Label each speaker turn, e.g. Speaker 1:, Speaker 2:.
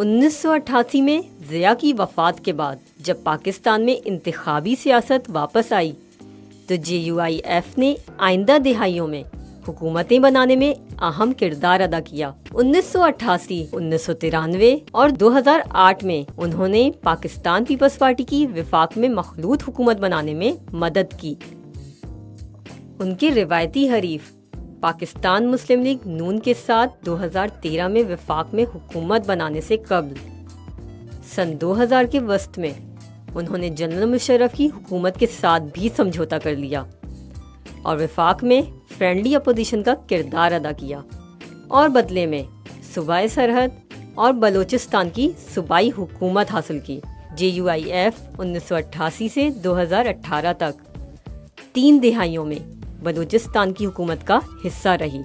Speaker 1: 1988 میں ضیاء کی وفات کے بعد جب پاکستان میں انتخابی سیاست واپس آئی تو JUIF نے آئندہ دہائیوں میں حکومتیں بنانے میں اہم کردار ادا کیا۔ 1988، 1993 اور 2008 میں انہوں نے پاکستان پیپلز پارٹی کی وفاق میں مخلوط حکومت بنانے میں مدد کی۔ ان کے روایتی حریف پاکستان مسلم لیگ نون کے ساتھ 2013 میں وفاق میں حکومت بنانے سے قبل سن 2000 کے وسط میں انہوں نے جنرل مشرف کی حکومت کے ساتھ بھی سمجھوتا کر لیا اور وفاق میں فرینڈلی اپوزیشن کا کردار ادا کیا، اور بدلے میں صوبائی سرحد اور بلوچستان کی صوبائی حکومت حاصل کی۔ JUIF 1988 سے 2018 تک 3 دہائیوں میں بلوچستان کی حکومت کا حصہ رہی۔